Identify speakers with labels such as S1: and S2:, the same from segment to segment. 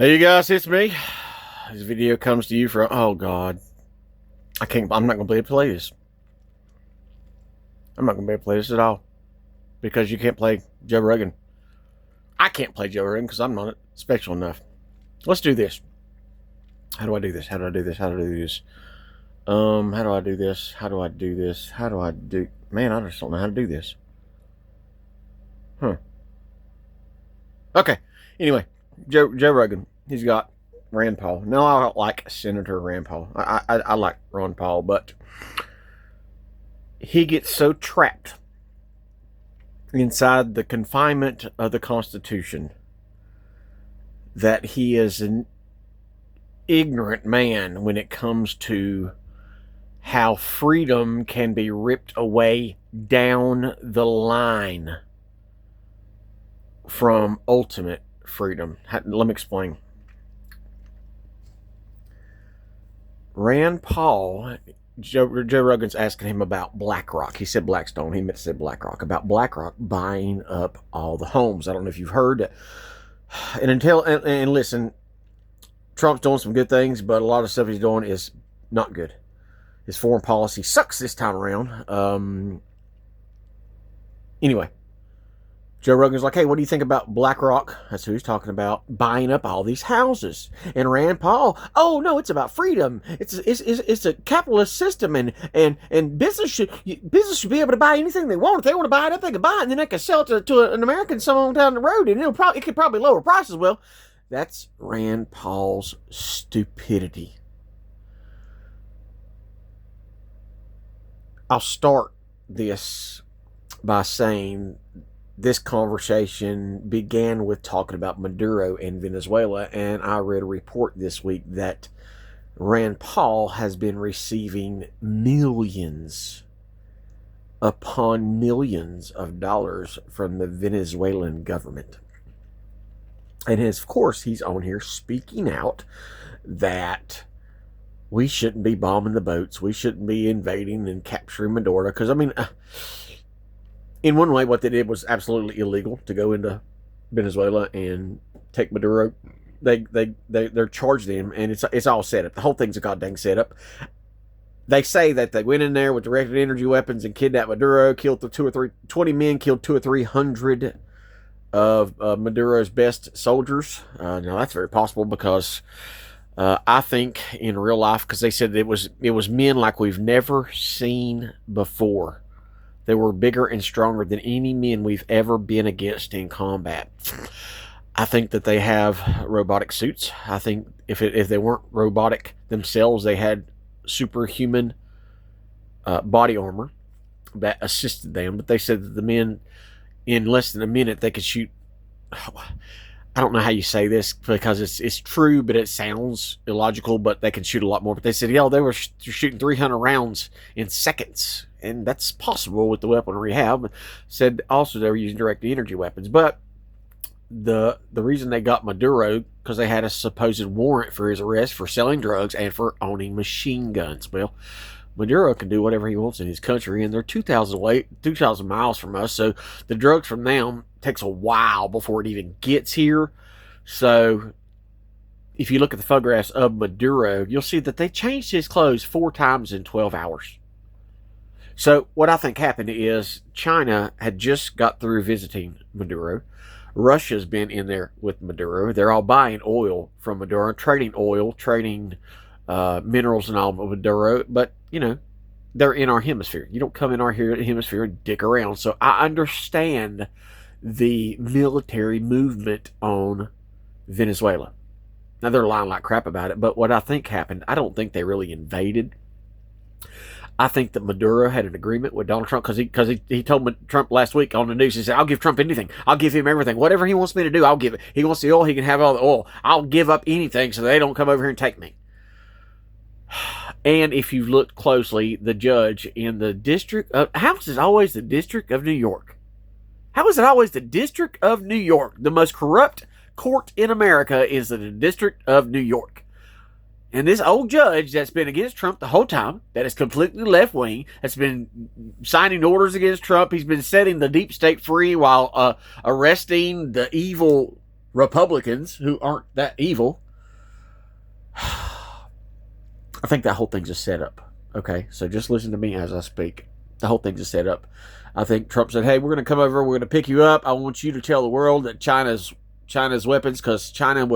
S1: Hey you guys, it's me. This video comes to you from, oh God. I'm not going to be able to play this. I'm not going to be able to play this at all. Because you can't play Joe Rogan. I can't play Joe Rogan because I'm not special enough. Let's do this. How do I do this? How do I do this? How do I do this? How do I do this? How do I do this? How do I do... Man, I just don't know how to do this. Okay. Anyway, Joe Rogan. He's got Rand Paul. No, I don't like Senator Rand Paul. I like Ron Paul, but he gets so trapped inside the confinement of the Constitution that he is an ignorant man when it comes to how freedom can be ripped away down the line from ultimate freedom. Let me explain. Rand Paul, Joe Rogan's asking him about BlackRock. He said Blackstone. He meant to say BlackRock. About BlackRock buying up all the homes. I don't know if you've heard. And listen, Trump's doing some good things, but a lot of stuff he's doing is not good. His foreign policy sucks this time around. Anyway, Joe Rogan's like, hey, what do you think about BlackRock? That's who he's talking about, buying up all these houses. And Rand Paul, oh no, it's about freedom. It's a capitalist system, and business should be able to buy anything they want. If they want to buy it up, they can buy it, and then they can sell it to an American someone down the road, and it could probably lower prices. Well, that's Rand Paul's stupidity. I'll start this by saying this conversation began with talking about Maduro in Venezuela, and I read a report this week that Rand Paul has been receiving millions upon millions of dollars from the Venezuelan government. And of course, he's on here speaking out that we shouldn't be bombing the boats. We shouldn't be invading and capturing Maduro. Because, I mean, in one way, what they did was absolutely illegal to go into Venezuela and take Maduro. They're charged him, and it's all set up. The whole thing's a goddamn setup. They say that they went in there with directed energy weapons and kidnapped Maduro, killed 20 men, killed 200 or 300 of Maduro's best soldiers. Now that's very possible because I think in real life, because they said it was men like we've never seen before. They were bigger and stronger than any men we've ever been against in combat. I think that they have robotic suits. I think if they weren't robotic themselves, they had superhuman body armor that assisted them. But they said that the men, in less than a minute, they could shoot. I don't know how you say this because it's true, but it sounds illogical. But they can shoot a lot more. But they said, they were shooting 300 rounds in seconds. And that's possible with the weaponry we have. Said also they were using direct energy weapons. But the reason they got Maduro, because they had a supposed warrant for his arrest for selling drugs and for owning machine guns. Well, Maduro can do whatever he wants in his country, and they're 2,000 miles from us. So the drugs from them takes a while before it even gets here. So if you look at the photographs of Maduro, you'll see that they changed his clothes 4 times in 12 hours. So what I think happened is China had just got through visiting Maduro. Russia's been in there with Maduro. They're all buying oil from Maduro, trading minerals and all with Maduro. But, they're in our hemisphere. You don't come in our hemisphere and dick around. So I understand the military movement on Venezuela. Now, they're lying like crap about it. But what I think happened, I don't think they really invaded. I think that Maduro had an agreement with Donald Trump because he told Trump last week on the news, he said, I'll give Trump anything. I'll give him everything. Whatever he wants me to do, I'll give it. He wants the oil, he can have all the oil. I'll give up anything so they don't come over here and take me. And if you've looked closely, the judge in the district of... How is it always the District of New York? How is it always the District of New York? The most corrupt court in America is the District of New York. And this old judge that's been against Trump the whole time, that is completely left-wing, that's been signing orders against Trump, he's been setting the deep state free while arresting the evil Republicans who aren't that evil. I think that whole thing's a setup. Okay, so just listen to me as I speak. The whole thing's a setup. I think Trump said, "Hey, we're going to come over. We're going to pick you up. I want you to tell the world that China's weapons, because China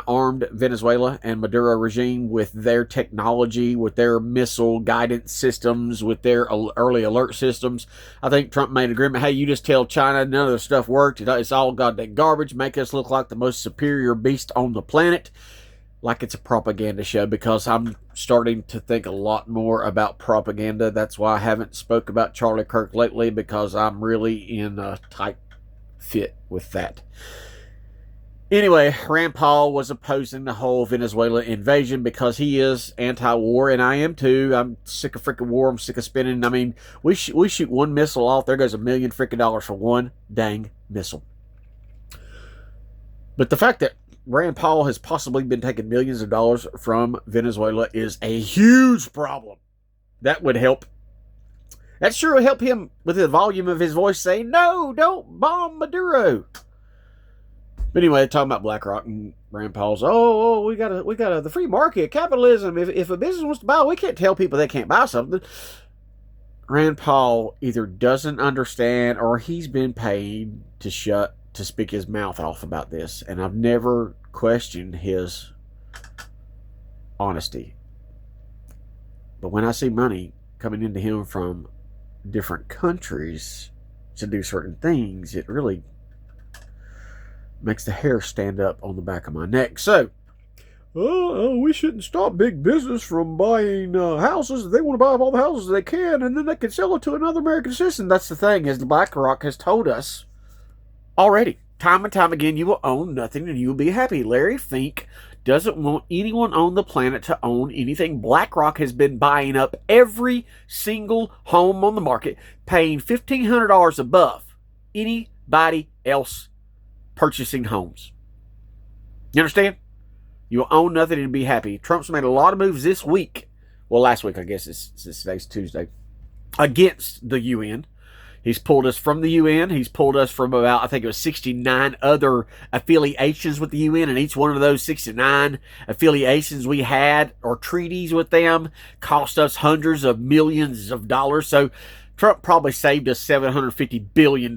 S1: armed Venezuela and Maduro regime with their technology, with their missile guidance systems, with their early alert systems." I think Trump made an agreement. Hey, you just tell China none of the stuff worked. It's all goddamn garbage. Make us look like the most superior beast on the planet. Like it's a propaganda show, because I'm starting to think a lot more about propaganda. That's why I haven't spoke about Charlie Kirk lately, because I'm really in a tight fit with that. Anyway, Rand Paul was opposing the whole Venezuela invasion because he is anti-war, and I am too. I'm sick of freaking war. I'm sick of spending. I mean, we shoot one missile off, there goes $1 million freaking for one dang missile. But the fact that Rand Paul has possibly been taking millions of dollars from Venezuela is a huge problem. That would help. That sure would help him with the volume of his voice saying, "No, don't bomb Maduro." But anyway, talking about BlackRock and Rand Paul's, we got the free market, capitalism. If a business wants to buy, we can't tell people they can't buy something. Rand Paul either doesn't understand, or he's been paid to speak his mouth off about this, and I've never questioned his honesty. But when I see money coming into him from different countries to do certain things, it really makes the hair stand up on the back of my neck. So, we shouldn't stop big business from buying houses. They want to buy up all the houses they can, and then they can sell it to another American citizen. That's the thing, is the BlackRock has told us already, time and time again, you will own nothing and you will be happy. Larry Fink doesn't want anyone on the planet to own anything. BlackRock has been buying up every single home on the market, paying $1,500 above anybody else purchasing homes. You understand? You will own nothing and be happy. Trump's made a lot of moves this week. Well, last week, I guess, since today's Tuesday, against the UN. He's pulled us from the UN. He's pulled us from about, I think it was 69 other affiliations with the UN. And each one of those 69 affiliations we had, or treaties with them, cost us hundreds of millions of dollars. So Trump probably saved us $750 billion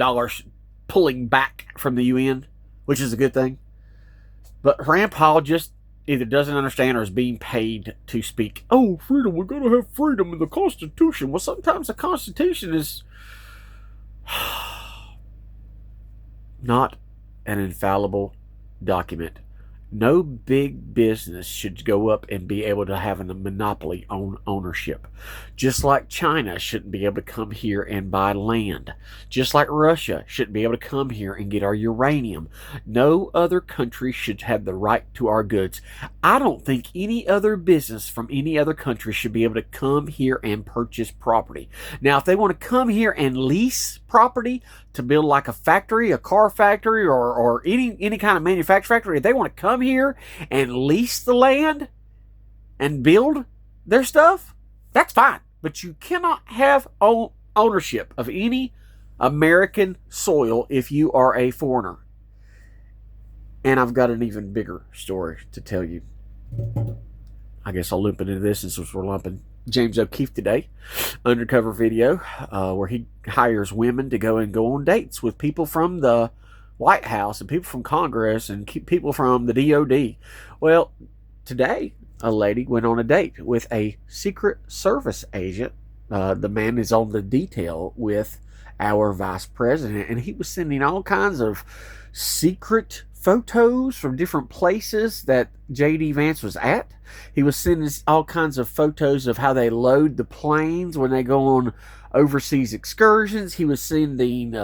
S1: pulling back from the UN, which is a good thing. But Rand Paul just either doesn't understand or is being paid to speak, "Oh, freedom, we're going to have freedom in the Constitution." Well, sometimes the Constitution is not an infallible document. No big business should go up and be able to have a monopoly on ownership. Just like China shouldn't be able to come here and buy land. Just like Russia shouldn't be able to come here and get our uranium. No other country should have the right to our goods. I don't think any other business from any other country should be able to come here and purchase property. Now, if they want to come here and lease property to build like a factory, a car factory, or any kind of manufacturing factory, if they want to come here and lease the land and build their stuff, that's fine. But you cannot have ownership of any American soil if you are a foreigner. And I've got an even bigger story to tell you. I guess I'll loop into this since we're lumping James O'Keefe today. Undercover video where he hires women to go on dates with people from the White House and people from Congress and people from the DOD. Well, today a lady went on a date with a Secret Service agent. The man is on the detail with our vice president, and he was sending all kinds of secret photos from different places that J.D. Vance was at. He was sending all kinds of photos of how they load the planes when they go on overseas excursions. He was sending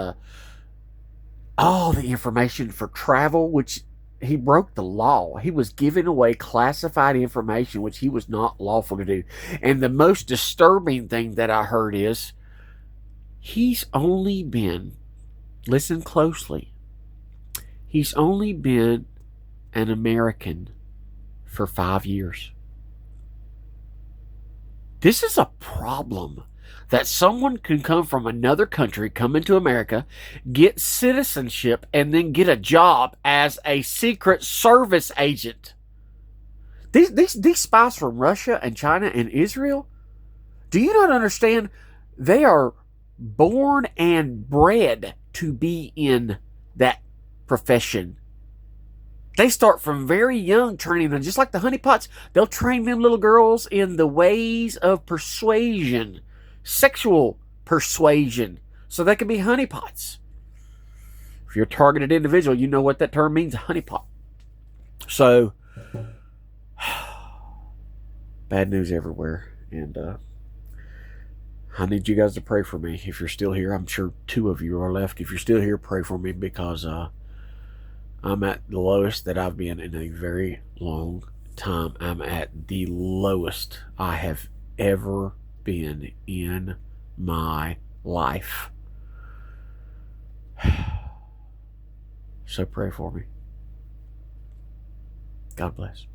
S1: all the information for travel, which he broke the law. He was giving away classified information, which he was not lawful to do. And the most disturbing thing that I heard is he's only been, listen closely, he's only been an American for 5 years. This is a problem.
S2: that someone can come from another country, come into America, get citizenship, and then get a job as a Secret Service agent. These spies from Russia and China and Israel, do you not understand? They are born and bred to be in that profession. They start from very young training them, just like the honeypots. They'll train them little girls in the ways of persuasion, sexual persuasion, so they can be honeypots. If you're a targeted individual, you know what that term means, honeypot. So, bad news everywhere. And I need you guys to pray for me. If you're still here, I'm sure 2 of you are left. If you're still here, pray for me, because I'm at the lowest that I've been in a very long time. I'm at the lowest I have ever been in my life. So pray for me. God bless.